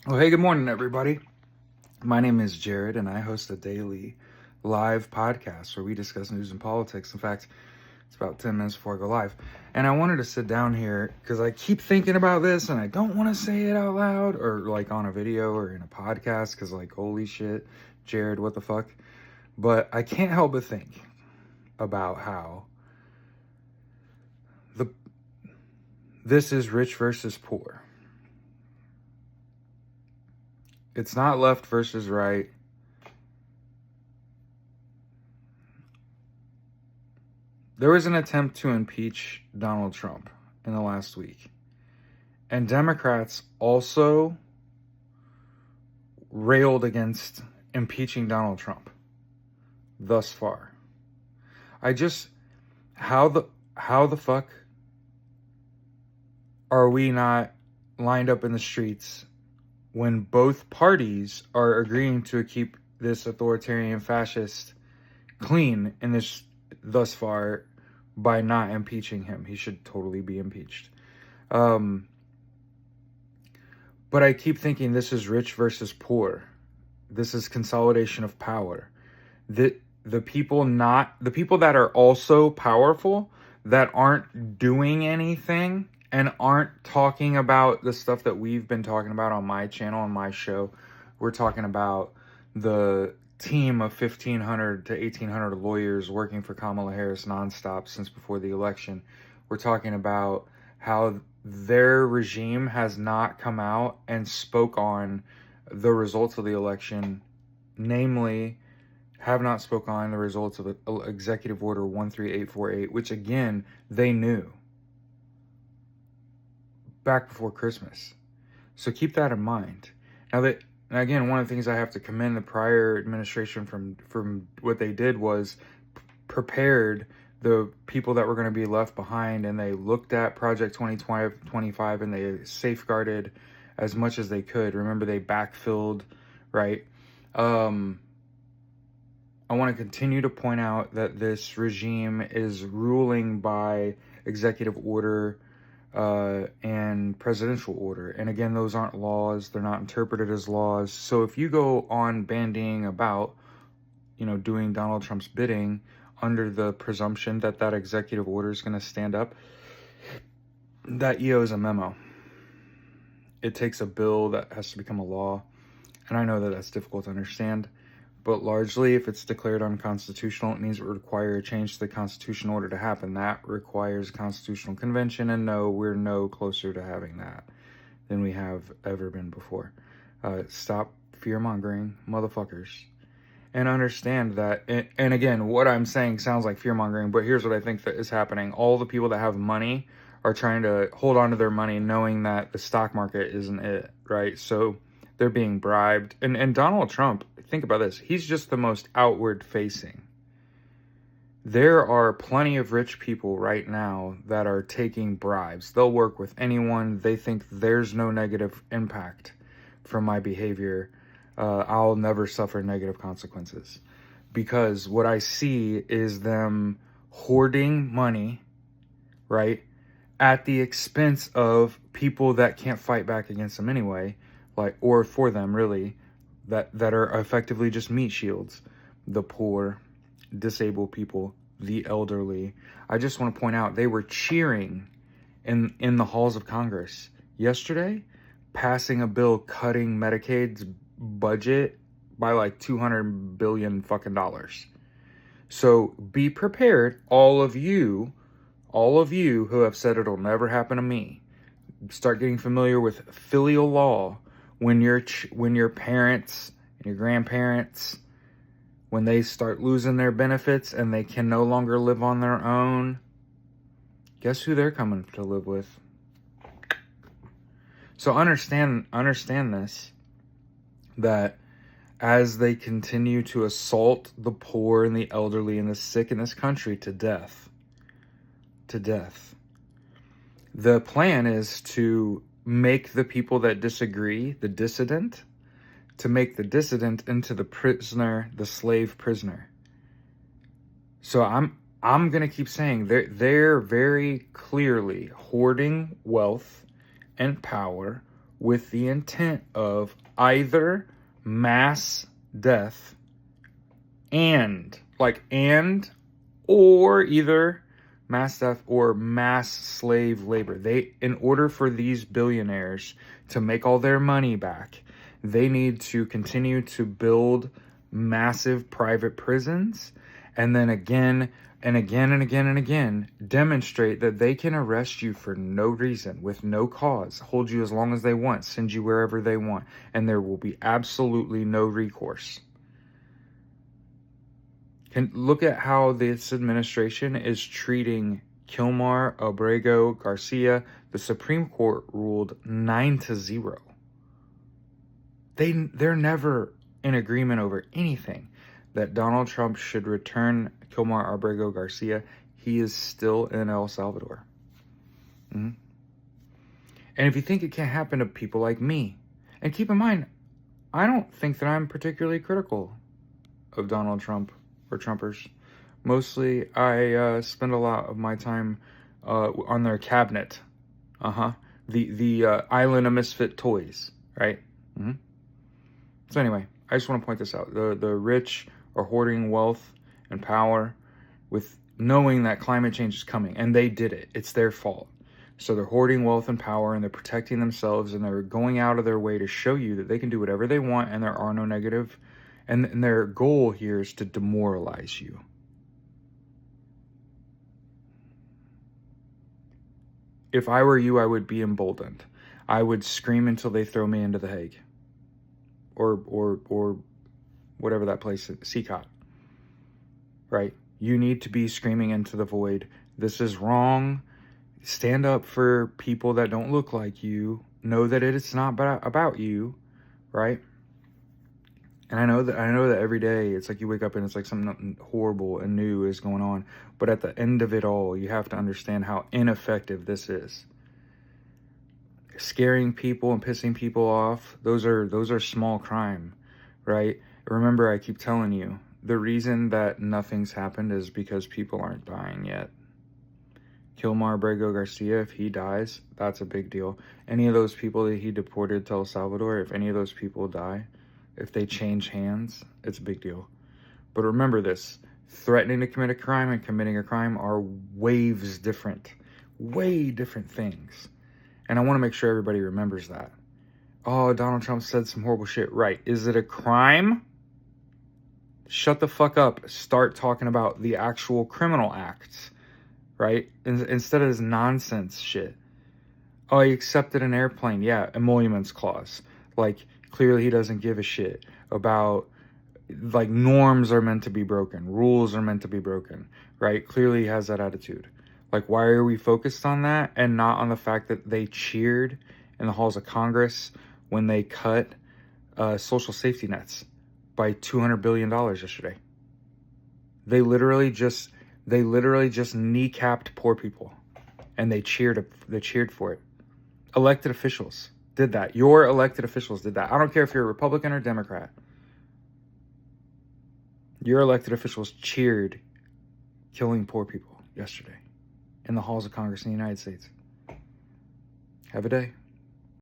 Well, hey, good morning, everybody. My name is Jared, and I host a daily live podcast where we discuss news and politics. In fact, it's about 10 minutes before I go live. And I wanted to sit down here because I keep thinking about this and I don't want to say it out loud or like on a video or in a podcast because, like, holy shit, Jared, what the fuck? But I can't help but think about how this is rich versus poor. It's not left versus right. There was an attempt to impeach Donald Trump in the last week. And Democrats also railed against impeaching Donald Trump thus far. How the fuck are we not lined up in the streets when both parties are agreeing to keep this authoritarian fascist clean in this thus far by not impeaching him? He should totally be impeached. But I keep thinking this is rich versus poor. This is consolidation of power. The people that are also powerful that aren't doing anything and aren't talking about the stuff that we've been talking about on my channel, on my show. We're talking about the team of 1,500 to 1,800 lawyers working for Kamala Harris nonstop since before the election. We're talking about how their regime has not come out and spoke on the results of the election, namely, have not spoke on the results of Executive Order 13848, which again, they knew back before Christmas. So keep that in mind. Now, again, one of the things I have to commend the prior administration from what they did was prepared the people that were going to be left behind, and they looked at Project 2025 and they safeguarded as much as they could. Remember, they backfilled, right? I want to continue to point out that this regime is ruling by executive order and presidential order. And again, those aren't laws. They're not interpreted as laws. So if you go on bandying about, doing Donald Trump's bidding under the presumption that that executive order is going to stand up, that EO is a memo. It takes a bill that has to become a law. And I know that that's difficult to understand. But largely, if it's declared unconstitutional, it means it would require a change to the Constitution in order to happen. That requires a constitutional convention, and no, we're no closer to having that than we have ever been before. Stop fear-mongering, motherfuckers. And understand that, and again, what I'm saying sounds like fear-mongering, but here's what I think that is happening. All the people that have money are trying to hold on to their money knowing that the stock market isn't it, right? So they're being bribed. And Donald Trump, think about this, he's just the most outward facing. There are plenty of rich people right now that are taking bribes. They'll work with anyone. They think there's no negative impact from my behavior. I'll never suffer negative consequences. Because what I see is them hoarding money, right, at the expense of people that can't fight back against them anyway, or for them really, that are effectively just meat shields. The poor, disabled people, the elderly. I just want to point out, they were cheering in the halls of Congress yesterday, passing a bill cutting Medicaid's budget by like $200 billion fucking dollars. So be prepared, all of you who have said it'll never happen to me. Start getting familiar with filial law. When your parents and your grandparents, when they start losing their benefits and they can no longer live on their own, guess who they're coming to live with? So understand this, that as they continue to assault the poor and the elderly and the sick in this country to death, the plan is to make the people that disagree, the dissident, to make the dissident into the prisoner, the slave prisoner. So I'm going to keep saying they're very clearly hoarding wealth and power with the intent of either mass death or either mass death or mass slave labor. In order for these billionaires to make all their money back, they need to continue to build massive private prisons, and then again and again and again and again demonstrate that they can arrest you for no reason, with no cause, hold you as long as they want, send you wherever they want, and there will be absolutely no recourse. And look at how this administration is treating Kilmar Abrego Garcia. The Supreme Court ruled 9-0. They're never in agreement over anything. That Donald Trump should return Kilmar Abrego Garcia. He is still in El Salvador. And if you think it can't happen to people like me, and keep in mind, I don't think that I'm particularly critical of Donald Trump or Trumpers. Mostly, I spend a lot of my time on their cabinet. The island of misfit toys, right? So anyway, I just want to point this out. The rich are hoarding wealth and power with knowing that climate change is coming, and they did it. It's their fault. So they're hoarding wealth and power, and they're protecting themselves, and they're going out of their way to show you that they can do whatever they want, and there are no negative. And their goal here is to demoralize you. If I were you, I would be emboldened. I would scream until they throw me into the Hague. Or whatever that place is, CCOT. Right? You need to be screaming into the void. This is wrong. Stand up for people that don't look like you. Know that it's not about you, right? And I know that every day it's like you wake up and it's like something horrible and new is going on. But at the end of it all, you have to understand how ineffective this is. Scaring people and pissing people off, those are small crime, right? Remember, I keep telling you, the reason that nothing's happened is because people aren't dying yet. Kilmar Abrego Garcia, if he dies, that's a big deal. Any of those people that he deported to El Salvador, if any of those people die, if they change hands, it's a big deal. But remember this, threatening to commit a crime and committing a crime are way different things. And I want to make sure everybody remembers that. Oh, Donald Trump said some horrible shit. Right. Is it a crime? Shut the fuck up. Start talking about the actual criminal acts, right? Instead of this nonsense shit. Oh, he accepted an airplane. Yeah, emoluments clause. Like, clearly he doesn't give a shit about, like, norms are meant to be broken. Rules are meant to be broken, right? Clearly he has that attitude. Like, why are we focused on that and not on the fact that they cheered in the halls of Congress when they cut social safety nets by $200 billion yesterday? They literally just kneecapped poor people, and they cheered for it. Elected officials did that. Your elected officials did that. I don't care if you're a Republican or Democrat. Your elected officials cheered killing poor people yesterday in the halls of Congress in the United States. Have a day.